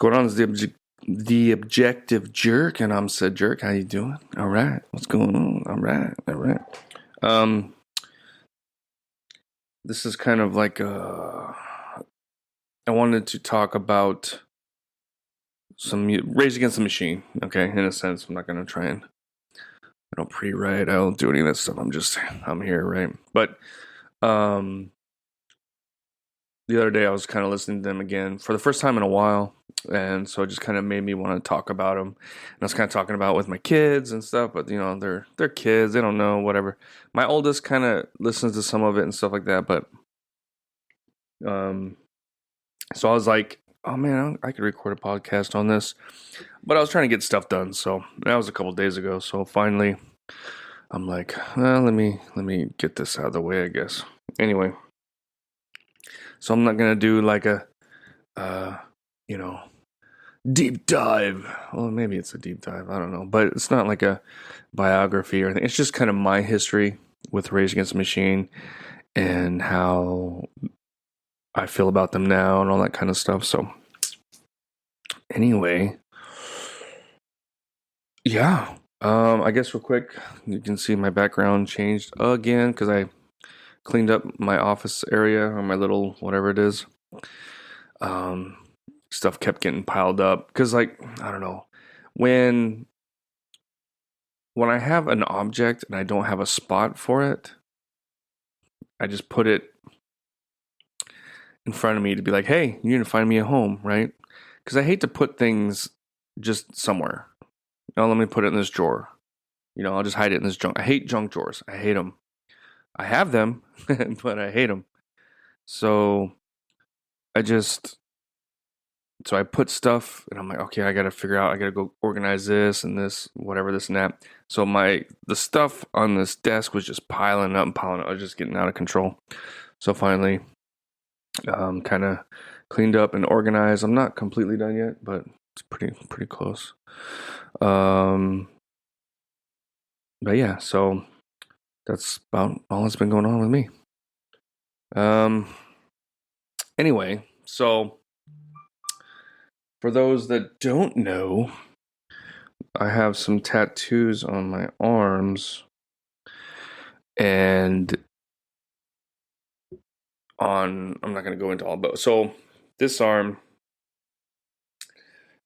going on? It's the objective jerk, and I'm said jerk. How you doing? All right. What's going on? All right. Um, this is kind of like I wanted to talk about some Rage Against the Machine. Okay, in a sense, I'm not gonna try and I don't pre-write. I don't do any of that stuff. I'm here, right? But the other day I was kind of listening to them again for the first time in a while, and so it just kind of made me want to talk about them. And I was kind of talking about it with my kids and stuff, but they're kids, they don't know, whatever. My oldest kind of listens to some of it and stuff like that, but so I was like, oh man, I could record a podcast on this, but I was trying to get stuff done. So that was a couple days ago. So finally, I'm like, well, let me get this out of the way, I guess. Anyway. So I'm not going to do like a, deep dive. Well, maybe it's a deep dive. I don't know. But it's not like a biography or anything. It's just kind of my history with Rage Against the Machine and how I feel about them now and all that kind of stuff. So anyway, yeah. I guess real quick, you can see my background changed again because I cleaned up my office area or my little whatever it is. Stuff kept getting piled up because, like, I don't know, when I have an object and I don't have a spot for it, I just put it in front of me to be like, hey, you need to find me a home, right? Because I hate to put things just somewhere. Let me put it in this drawer. I'll just hide it in this junk. I hate junk drawers. I hate them. I have them, but I hate them. So I put stuff and I'm like, okay, I got to go organize this and this, whatever, this and that. So the stuff on this desk was just piling up. I was just getting out of control. So finally, kind of cleaned up and organized. I'm not completely done yet, but it's pretty close. But yeah, so that's about all that's been going on with me. Anyway, so for those that don't know, I have some tattoos on my arms and I'm not going to go into all, but so this arm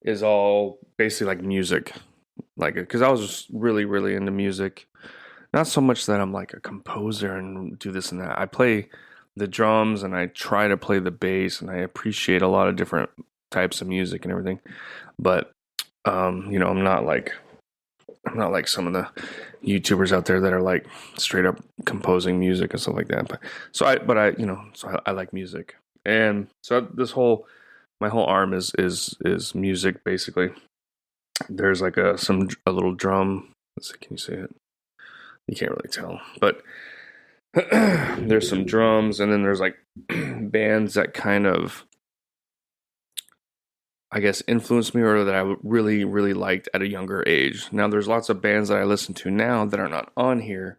is all basically like music, like, because I was just really, really into music. Not so much that I'm like a composer and do this and that. I play the drums and I try to play the bass and I appreciate a lot of different types of music and everything. But, I'm not like some of the YouTubers out there that are like straight up composing music and stuff like that. But I like music. And so my whole arm is music basically. There's like a little drum. Let's see, can you see it? You can't really tell, but there's some drums, and then there's like bands that kind of, I guess, influenced me or that I really, really liked at a younger age. Now, there's lots of bands that I listen to now that are not on here,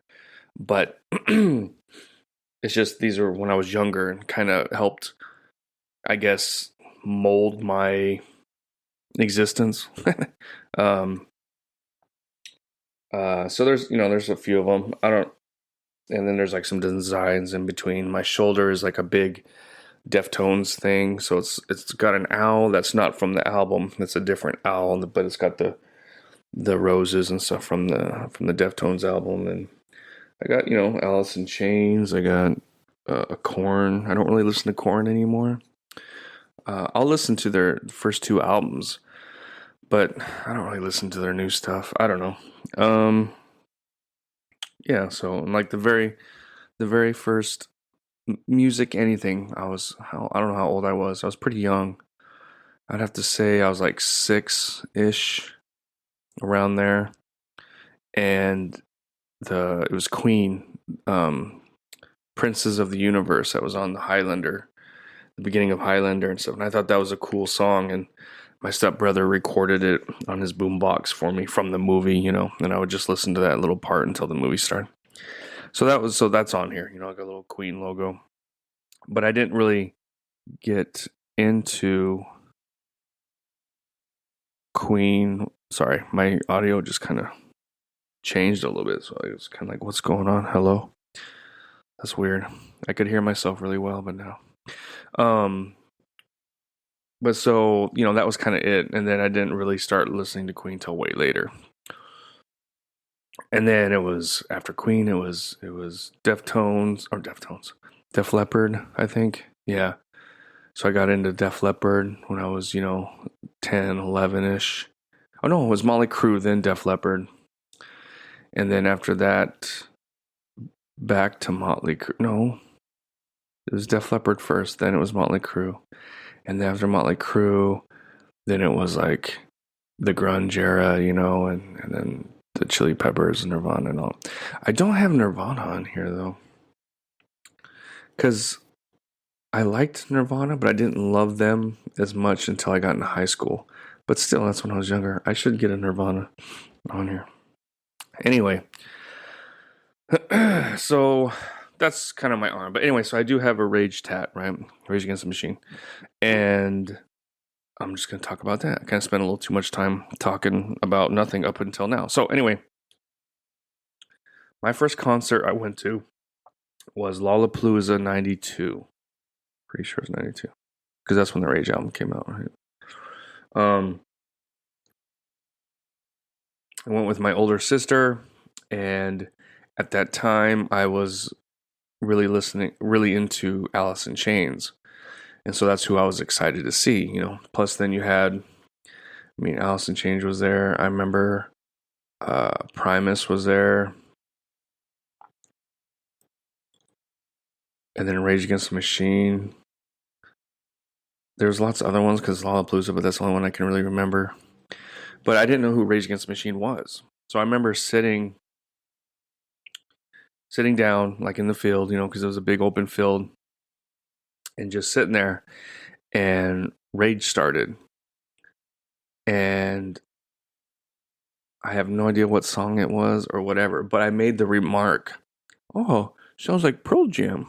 but it's just these are when I was younger and kind of helped, I guess, mold my existence. So there's a few of them. And then there's like some designs in between. My shoulder is like a big Deftones thing, so it's got an owl that's not from the album. It's a different owl, but it's got the roses and stuff from the Deftones album. And I got Alice in Chains. I got a Korn. I don't really listen to Korn anymore. I'll listen to their first two albums, but I don't really listen to their new stuff. I don't know. Yeah, so like the very first music anything, I don't know how old I was. I was pretty young. I'd have to say I was like 6-ish, around there. And it was Queen, Princes of the Universe, that was on the Highlander, the beginning of Highlander and stuff. And I thought that was a cool song, and my stepbrother recorded it on his boombox for me from the movie, and I would just listen to that little part until the movie started. So that's on here, like a little Queen logo. But I didn't really get into Queen. Sorry, my audio just kind of changed a little bit, so I was kind of like, "What's going on? Hello." That's weird. I could hear myself really well, but now. But so, that was kind of it. And then I didn't really start listening to Queen till way later. And then it was after Queen, it was Def Leppard, I think. Yeah. So I got into Def Leppard when I was, 10, 11-ish. Oh no, it was Motley Crue, then Def Leppard. And then after that, back to Motley Crue. No, it was Def Leppard first, then it was Motley Crue. And then after Motley Crue, then it was like the grunge era, and then the Chili Peppers and Nirvana and all. I don't have Nirvana on here though, because I liked Nirvana, but I didn't love them as much until I got into high school. But still, that's when I was younger. I should get a Nirvana on here. Anyway, so that's kind of my arm. But anyway, so I do have a Rage tat, right? Rage Against the Machine. And I'm just going to talk about that. I kind of spent a little too much time talking about nothing up until now. So anyway, my first concert I went to was Lollapalooza 92. Pretty sure it's 92. Because that's when the Rage album came out, right? I went with my older sister, and at that time I was really into Alice in Chains. And so that's who I was excited to see, Plus then you had, Alice in Chains was there. I remember Primus was there. And then Rage Against the Machine. There's lots of other ones because Lollapalooza, but that's the only one I can really remember. But I didn't know who Rage Against the Machine was. So I remember sitting down, like in the field, because it was a big open field, and just sitting there, and Rage started. And I have no idea what song it was or whatever, but I made the remark, "Oh, sounds like Pearl Jam,"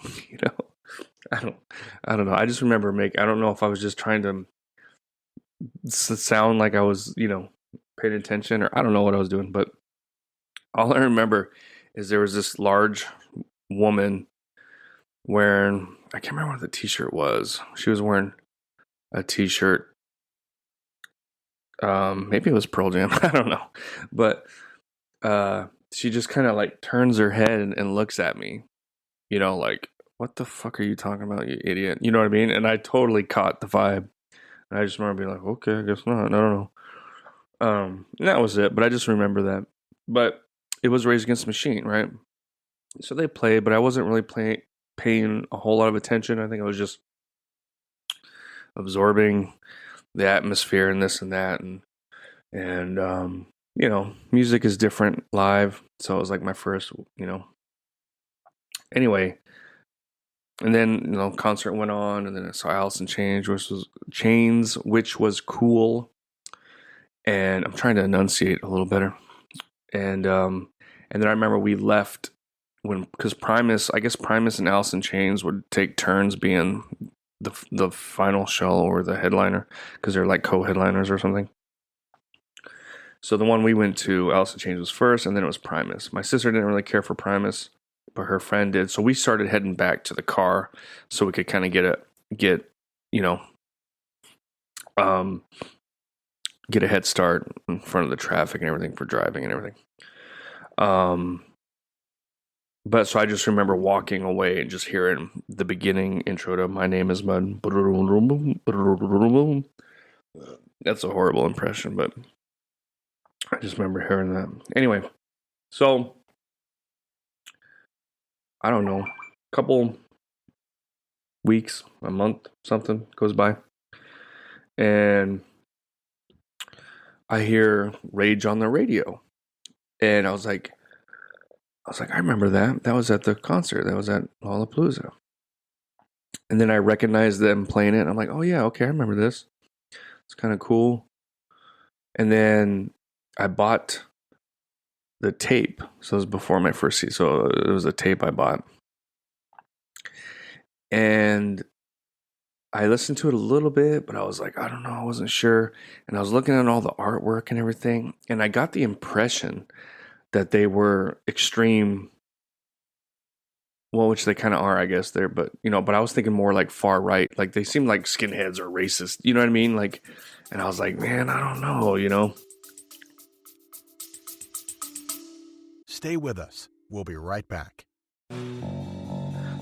I don't know. I just remember I don't know if I was just trying to sound like I was, paying attention, or I don't know what I was doing, but all I remember is there was this large woman wearing, I can't remember what the t-shirt was. She was wearing a t-shirt. Maybe it was Pearl Jam. I don't know. But she just kind of like turns her head and looks at me, like, "What the fuck are you talking about, you idiot?" You know what I mean? And I totally caught the vibe. And I just remember being like, "Okay, I guess not. I don't know." And that was it. But I just remember that. But it was Rage Against the Machine, right? So they played, but I wasn't really paying a whole lot of attention. I think I was just absorbing the atmosphere and this and that, and music is different live, so it was like my first, Anyway, and then concert went on, and then I saw Alice in Chains, which was cool, and I'm trying to enunciate a little better, and then I remember we left because Primus and Alice in Chains would take turns being the final show or the headliner, because they're like co-headliners or something. So the one we went to, Alice in Chains, was first, and then it was Primus. My sister didn't really care for Primus, but her friend did. So we started heading back to the car so we could kind of get a head start in front of the traffic and everything for driving and everything. But so I just remember walking away and just hearing the beginning intro to "My Name Is Mud." That's a horrible impression, but I just remember hearing that. Anyway, so I don't know, a couple weeks, a month, something goes by, and I hear Rage on the radio, and I was like, I remember that. That was at the concert. That was at Lollapalooza. And then I recognized them playing it. I'm like, "Oh yeah, okay, I remember this. It's kind of cool." And then I bought the tape. So it was before my first season. So it was a tape I bought. And I listened to it a little bit, but I was like, I don't know, I wasn't sure. And I was looking at all the artwork and everything, and I got the impression that they were extreme. Well, which they kind of are, I guess. There, but but I was thinking more like far right. Like they seemed like skinheads or racist. You know what I mean? Like, and I was like, man, I don't know. Stay with us. We'll be right back.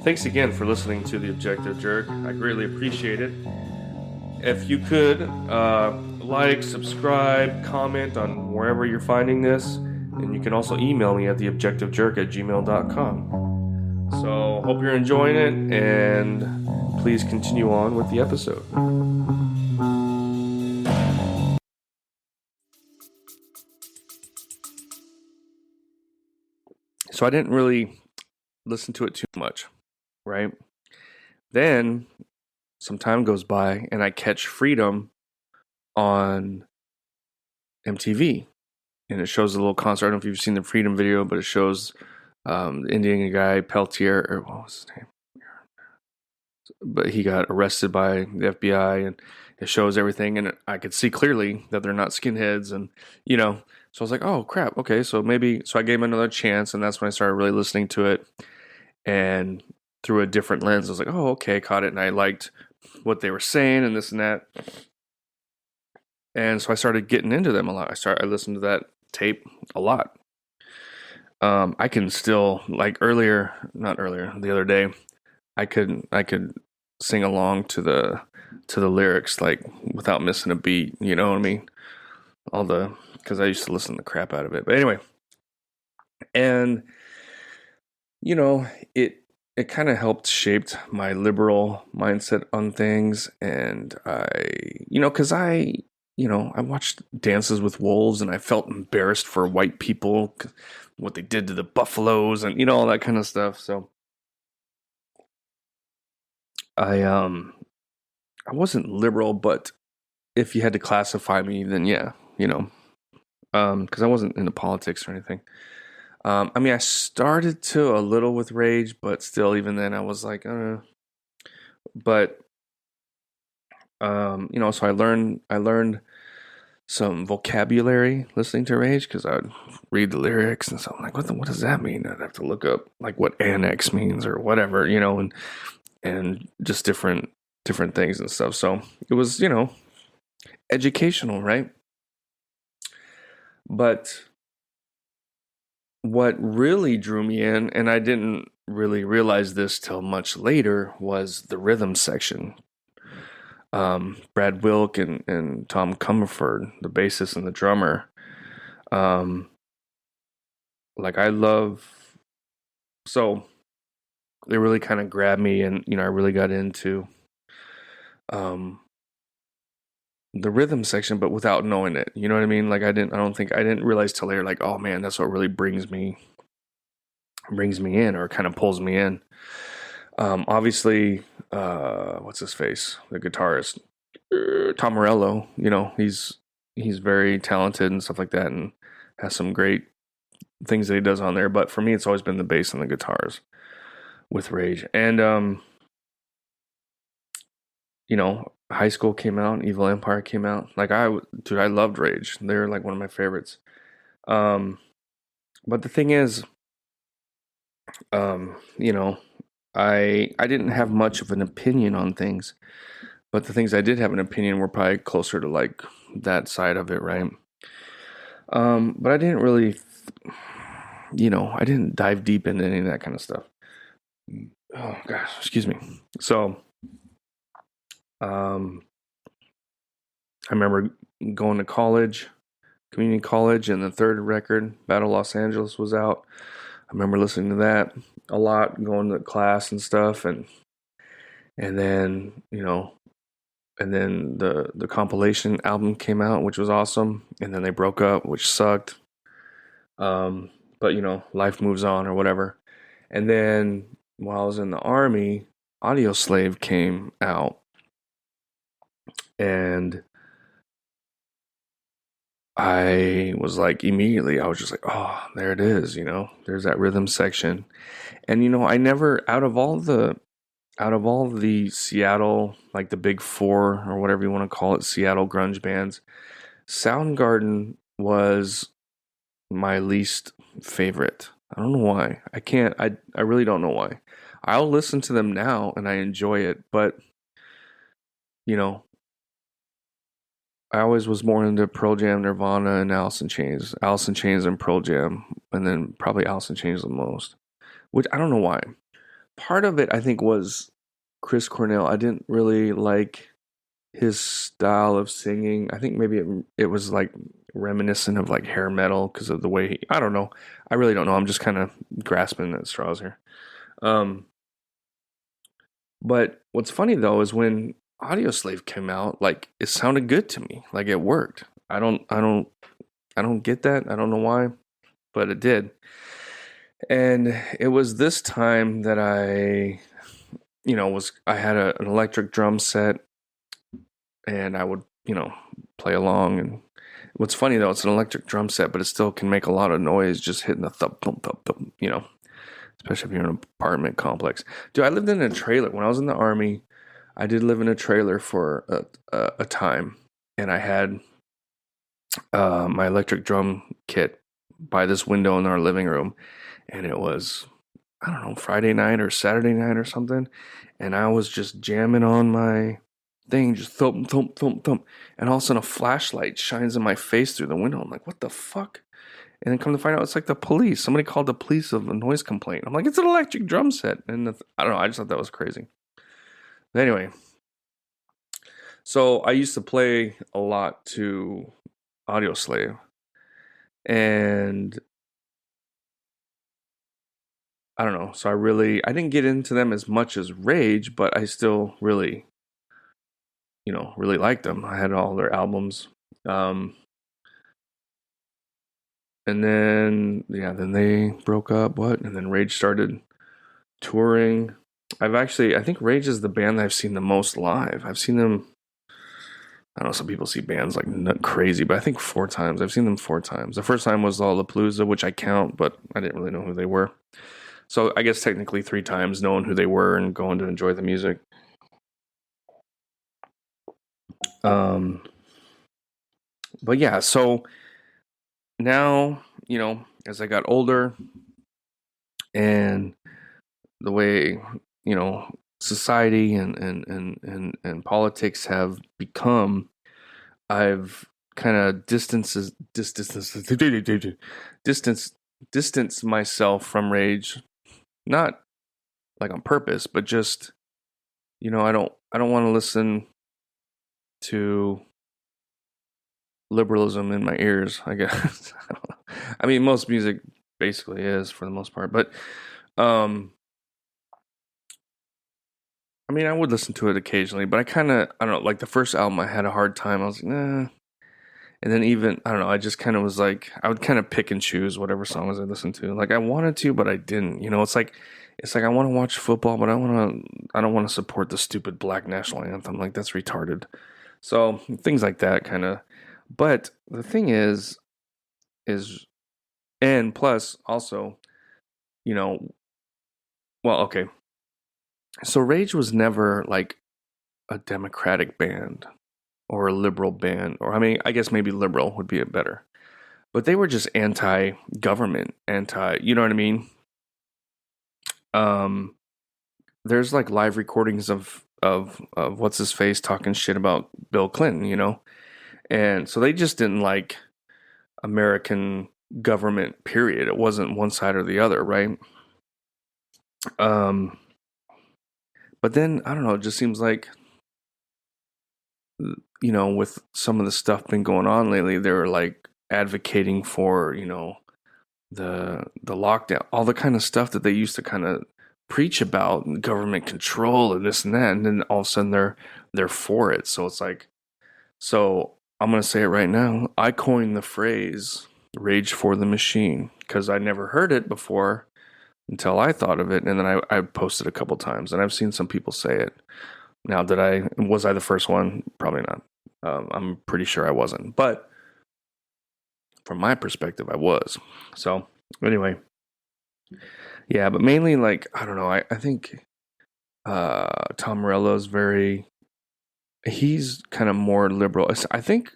Thanks again for listening to The Objective Jerk. I greatly appreciate it. If you could like, subscribe, comment on wherever you're finding this, and you can also email me at theobjectivejerk@gmail.com. So, hope you're enjoying it, and please continue on with the episode. So I didn't really listen to it too much, right? Then some time goes by, and I catch Freedom on MTV, and it shows a little concert. I don't know if you've seen the Freedom video, but it shows the Indian guy Peltier, or what was his name? But he got arrested by the FBI, and it shows everything, and I could see clearly that they're not skinheads, and so I was like, oh crap, okay, so I gave him another chance, and that's when I started really listening to it, and through a different lens. I was like, oh, okay, caught it, and I liked what they were saying and this and that, and so I started getting into them a lot. I listened to that tape a lot. I can still, like the other day, I could sing along to the lyrics, like, without missing a beat. You know what I mean? Because I used to listen to the crap out of it. But anyway, and it kind of helped shaped my liberal mindset on things, and because I watched Dances with Wolves, and I felt embarrassed for white people, what they did to the buffaloes, and all that kind of stuff. So I wasn't liberal, but if you had to classify me, then yeah, because I wasn't into politics or anything. I started to a little with Rage, but still, even then, I was like, but so I learned some vocabulary listening to Rage, because I would read the lyrics and so I'm like, what does that mean? I'd have to look up like what annex means or whatever, and just different things and stuff. So it was, educational, right? But what really drew me in, and I didn't really realize this till much later, was the rhythm section. Brad Wilk and Tim Commerford, the bassist and the drummer. So they really kind of grabbed me, and I really got into the rhythm section, but without knowing it. You know what I mean? Like I didn't realize till later, like, oh man, that's what really brings me in, or kind of pulls me in. Obviously, what's his face? The guitarist, Tom Morello. He's very talented and stuff like that, and has some great things that he does on there. But for me, it's always been the bass and the guitars with Rage. And High School came out, Evil Empire came out. Like I loved Rage. They're like one of my favorites. But the thing is, I didn't have much of an opinion on things, but the things I did have an opinion were probably closer to like that side of it, right? But I didn't really, I didn't dive deep into any of that kind of stuff. Oh gosh, excuse me. So, I remember going to college, community college, and the third record, Battle Los Angeles, was out. I remember listening to that a lot, going to class and stuff, and then and then the compilation album came out, which was awesome, and then they broke up, which sucked. But life moves on, or whatever. And then while I was in the Army, Audio Slave came out, and I was like, immediately, I was just like, oh, there it is, there's that rhythm section. And I never, out of all the out of all the Seattle, like the big four or whatever you want to call it, Seattle grunge bands, Soundgarden was my least favorite. I don't know why. I really don't know why. I'll listen to them now and I enjoy it, but you know, I always was more into Pearl Jam, Nirvana, and Alice in Chains. Alice in Chains and Pearl Jam, and then probably Alice in Chains the most. Which I don't know why. Part of it I think was Chris Cornell. I didn't really like his style of singing. I think maybe it was like reminiscent of like hair metal because of the way I don't know. I really don't know. I'm just kind of grasping at straws here. Um, but what's funny though is when Audioslave came out, like it sounded good to me. Like it worked. I don't get that. I don't know why, but it did. And it was this time that I had an electric drum set and I would, play along. And what's funny though, it's an electric drum set, but it still can make a lot of noise just hitting the thump, thump, thump, thump, especially if you're in an apartment complex. Dude, I lived in a trailer. When I was in the Army, I did live in a trailer for a time. And I had my electric drum kit by this window in our living room. And it was, I don't know, Friday night or Saturday night or something. And I was just jamming on my thing, just thump, thump, thump, thump. And all of a sudden a flashlight shines in my face through the window. I'm like, what the fuck? And then come to find out, it's like the police. Somebody called the police of a noise complaint. I'm like, it's an electric drum set. And I don't know, I just thought that was crazy. But anyway, so I used to play a lot to Audioslave. And I don't know. So I didn't get into them as much as Rage, but I still really, really liked them. I had all their albums. And then they broke up. What? And then Rage started touring. I think Rage is the band that I've seen the most live. I've seen them. I don't know. Some people see bands like not crazy, but I think 4 times. I've seen them 4 times. The first time was Lollapalooza, which I count, but I didn't really know who they were. So I guess technically 3 times knowing who they were and going to enjoy the music. But yeah, so now, as I got older and the way, society and politics have become, I've kind of distanced myself from Rage, not like on purpose, but just, I don't want to listen to liberalism in my ears, I guess. I mean, most music basically is for the most part, but I mean, I would listen to it occasionally, but I don't know, like the first album I had a hard time. I was like, nah. And then even, I don't know, I just kind of was like, I would kind of pick and choose whatever songs I listened to. Like I wanted to, but I didn't. It's like I want to watch football, but I don't want to support the stupid black national anthem. Like that's retarded. So things like that kind of. But the thing is, and plus also, well, okay. So Rage was never like a democratic band or a liberal band, or I mean, I guess maybe liberal would be a better. But they were just anti-government, you know what I mean? There's like live recordings of what's his face talking shit about Bill Clinton, and so they just didn't like American government. Period. It wasn't one side or the other, right? But then I don't know. It just seems like, with some of the stuff been going on lately, they were like advocating for, the lockdown, all the kind of stuff that they used to kind of preach about, and government control and this and that, and then all of a sudden they're for it. So it's like, so I'm gonna say it right now. I coined the phrase "rage for the machine" because I never heard it before until I thought of it, and then I posted a couple times, and I've seen some people say it. Now, was I the first one? Probably not. I'm pretty sure I wasn't, but from my perspective, I was. So anyway, yeah, but mainly like I don't know. I think Tom Morello's he's kind of more liberal. I think,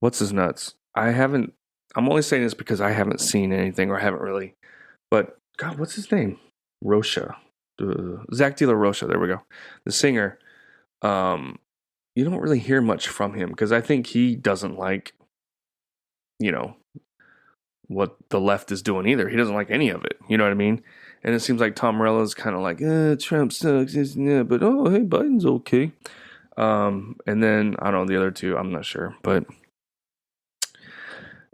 what's his nuts? I'm only saying this because I haven't seen anything or haven't really, but God, what's his name? Rocha. Zach De La Rocha, there we go. The singer. Um, you don't really hear much from him because I think he doesn't like, you know, what the left is doing either. He doesn't like any of it. You know what I mean? And it seems like Tom Morello's kind of like, Trump sucks, but oh, hey, Biden's okay. And then I don't know the other two. I'm not sure, but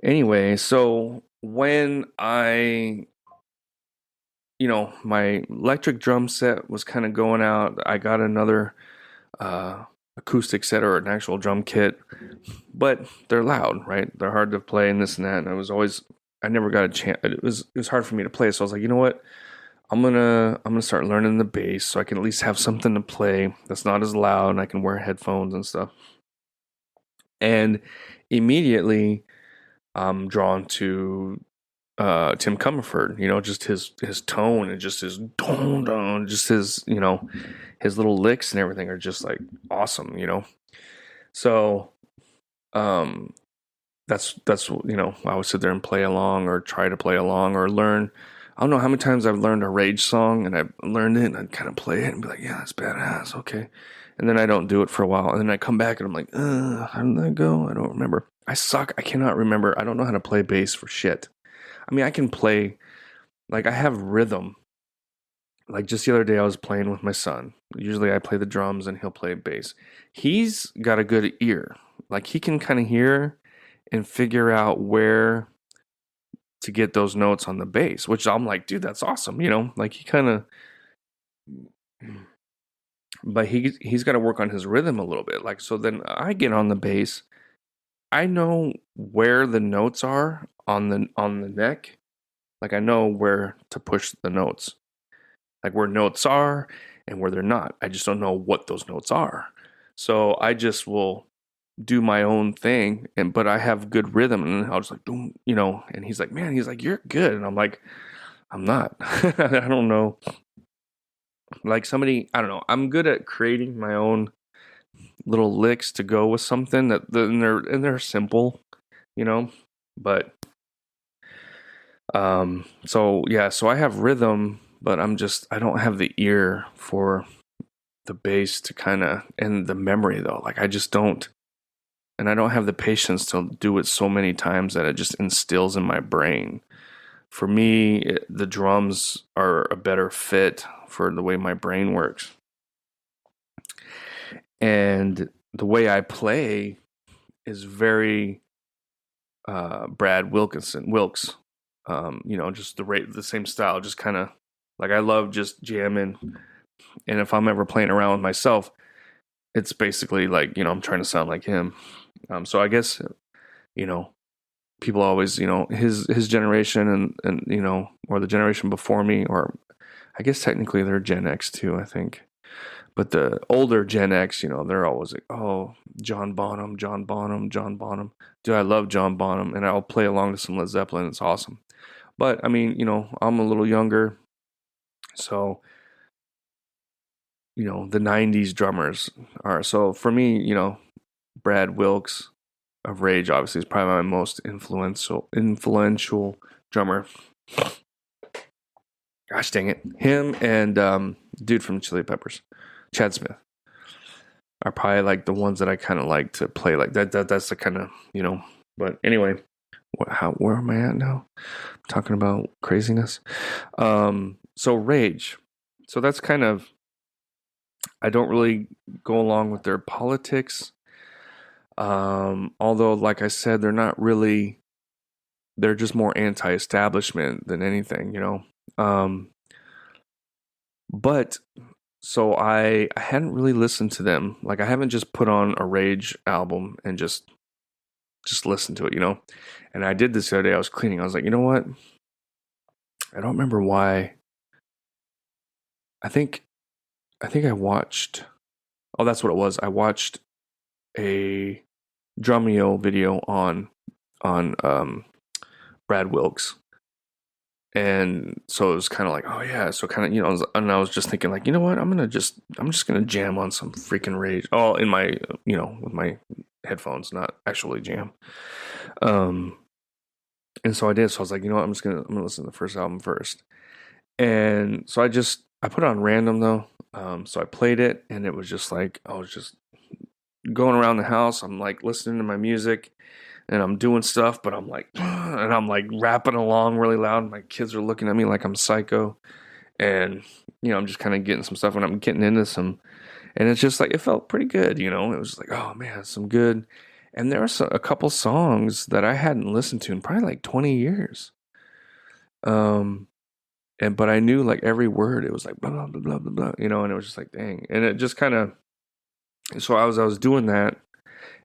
anyway. So when my electric drum set was kind of going out, I got another acoustic set or an actual drum kit, but they're loud, right? They're hard to play and this and that. And I never got a chance. It was hard for me to play. So I was like, you know what? I'm gonna start learning the bass so I can at least have something to play that's not as loud and I can wear headphones and stuff. And immediately I'm drawn to Tim Commerford, just his tone and just his don don, just his his little licks and everything are just like awesome, So that's I would sit there and play along or try to play along or learn. I don't know how many times I've learned a Rage song and I've learned it and I'd kind of play it and be like, yeah, that's badass, okay. And then I don't do it for a while and then I come back and I'm like, how did that go? I don't remember. I suck. I cannot remember. I don't know how to play bass for shit. I mean, I can play, like I have rhythm. Like just the other day I was playing with my son. Usually I play the drums and he'll play bass. He's got a good ear. Like he can kind of hear and figure out where to get those notes on the bass, which I'm like, dude, that's awesome, Like he kind of, but he's got to work on his rhythm a little bit. Like so, then I get on the bass, I know where the notes are on the neck. Like I know where to push the notes, like where notes are and where they're not. I just don't know what those notes are, so I just will do my own thing, but I have good rhythm, and I'll just like boom, and he's like, man, you're good, and I'm like, I'm not. I don't know, like somebody, I don't know, I'm good at creating my own little licks to go with something and they're simple, but so yeah, so I have rhythm, but I don't have the ear for the bass to kind of, and the memory though, like I just don't. And I don't have the patience to do it so many times that it just instills in my brain. For me, the drums are a better fit for the way my brain works. And the way I play is very Brad Wilks. Just the same style, just kind of like I love just jamming. And if I'm ever playing around with myself, it's basically like, I'm trying to sound like him. So I guess, people always, his generation and, or the generation before me, or I guess technically they're Gen X too, I think. But the older Gen X, they're always like, oh, John Bonham. Dude, I love John Bonham, and I'll play along to some Led Zeppelin. It's awesome. But, I mean, I'm a little younger, so, the 90s drummers are. So for me, Brad Wilks of Rage obviously is probably my most influential drummer. Gosh dang it. Him and dude from Chili Peppers, Chad Smith, are probably like the ones that I kind of like to play like that. That's the kind of, but anyway, where am I at now? I'm talking about craziness. So Rage. So that's kind of, I don't really go along with their politics. Although, like I said, they're just more anti-establishment than anything, but so I hadn't really listened to them. Like I haven't just put on a Rage album and just listen to it, And I did this the other day. I was cleaning. I was like, you know what? I don't remember why. I think I watched. Oh, that's what it was. I watched a Drumeo video on Brad Wilks, And so it was kind of like, oh yeah. So kind of, and I was just thinking like, you know what? I'm just gonna jam on some freaking Rage. Oh, in my, with my headphones, not actually jam. And so I did. So I was like, you know what? I'm gonna listen to the first album first. And so I put it on random though. So I played it, and it was just like I was just going around the house. I'm like listening to my music, and I'm doing stuff, but I'm like, and I'm like rapping along really loud. My kids are looking at me like I'm psycho, and I'm just kind of getting some stuff, and I'm getting into some, and it's just like it felt pretty good. It was like, oh man, some good. And there are a couple songs that I hadn't listened to in probably like 20 years. But I knew like every word. It was like blah blah blah blah blah, blah, and it was just like dang. And it just kind of. So I was doing that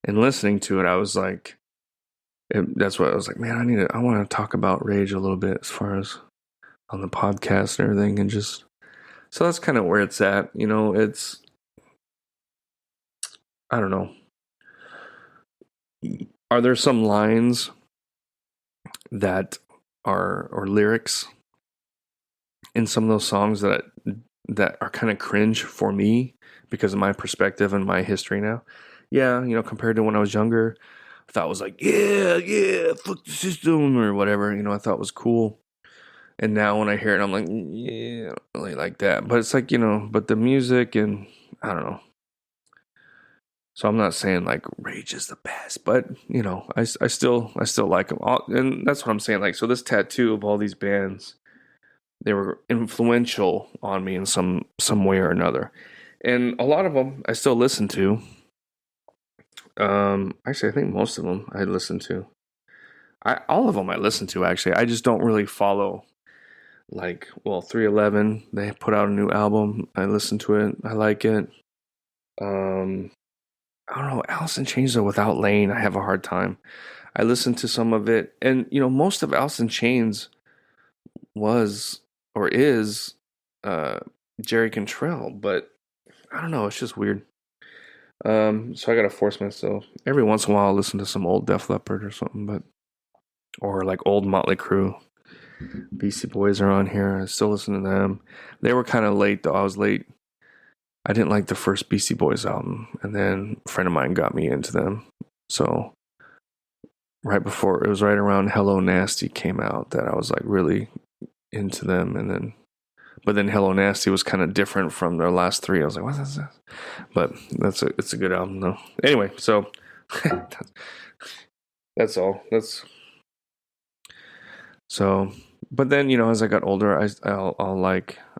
and listening to it. I was like, that's what I was like. Man, I want to talk about Rage a little bit as far as on the podcast and everything, and just so that's kind of where it's at. It's I don't know. Are there some lines that are or lyrics in some of those songs that are kind of cringe for me because of my perspective and my history now? Yeah, compared to when I was younger, I thought it was like, yeah, fuck the system or whatever, I thought it was cool. And now when I hear it, I'm like, yeah, I don't really like that. But it's like, but the music and I don't know. So I'm not saying like Rage is the best, but I still like them all, and that's what I'm saying. Like, so this tattoo of all these bands, they were influential on me in some way or another, and a lot of them I still listen to. Actually, I think most of them I listen to. All of them I listen to. Actually, I just don't really follow. Like, well, 311, they put out a new album. I listen to it. I like it. I don't know, Alice in Chains, though, without Lane, I have a hard time. I listened to some of it, and most of Alice in Chains was or is Jerry Cantrell, but I don't know, it's just weird. So I gotta force myself. Every once in a while, I'll listen to some old Def Leppard or something, or like old Motley Crue. Beastie Boys are on here. I still listen to them. They were kind of late, though. I was late. I didn't like the first Beastie Boys album, and then a friend of mine got me into them. So it was right around Hello Nasty came out that I was like really into them, but then Hello Nasty was kind of different from their last three. I was like, what is this? But it's a good album though. Anyway, so that's all. So, but then as I got older, I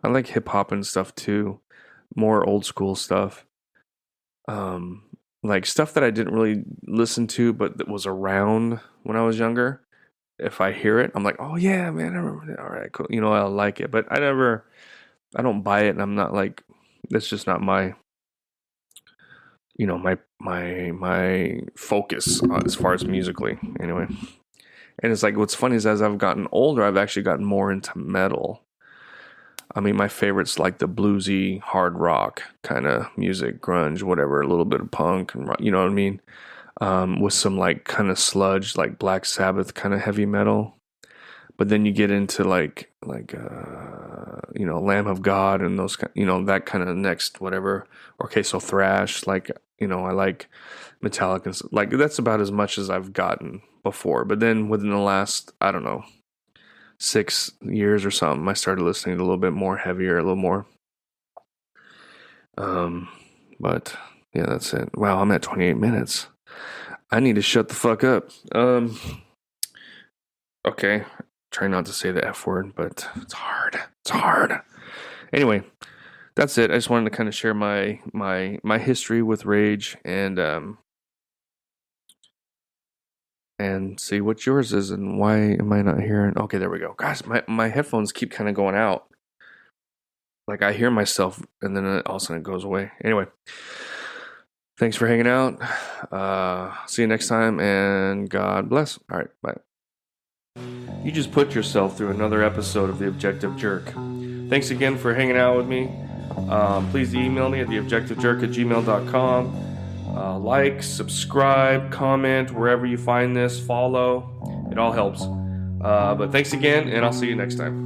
like hip hop and stuff too. More old school stuff, like stuff that I didn't really listen to, but that was around when I was younger. If I hear it, I'm like, oh yeah, man, I remember that. All right, cool. I like it, but I don't buy it, and I'm not like, that's just not my, my focus as far as musically, anyway. And it's like, what's funny is as I've gotten older, I've actually gotten more into metal. I mean, my favorite's like the bluesy, hard rock kind of music, grunge, whatever, a little bit of punk, and you know what I mean? With some like kind of sludge, like Black Sabbath kind of heavy metal. But then you get into like Lamb of God and those, that kind of next whatever. Okay, so thrash, like, I like Metallica. Like, that's about as much as I've gotten before. But then within the last, I don't know, 6 years or something, I started listening to a little bit more heavier, a little more. But yeah, that's it. Wow, I'm at 28 minutes. I need to shut the fuck up. Okay, try not to say the F word, but it's hard. It's hard. Anyway, that's it. I just wanted to kind of share my history with Rage and see what yours is and why am I not hearing. Okay, there we go. Guys, my headphones keep kind of going out. Like I hear myself and then all of a sudden it goes away. Anyway, thanks for hanging out. See you next time and God bless. All right, bye. You just put yourself through another episode of The Objective Jerk. Thanks again for hanging out with me. Please email me at theobjectivejerk@gmail.com. Like, subscribe, comment wherever you find this, follow. It all helps. But thanks again, and I'll see you next time.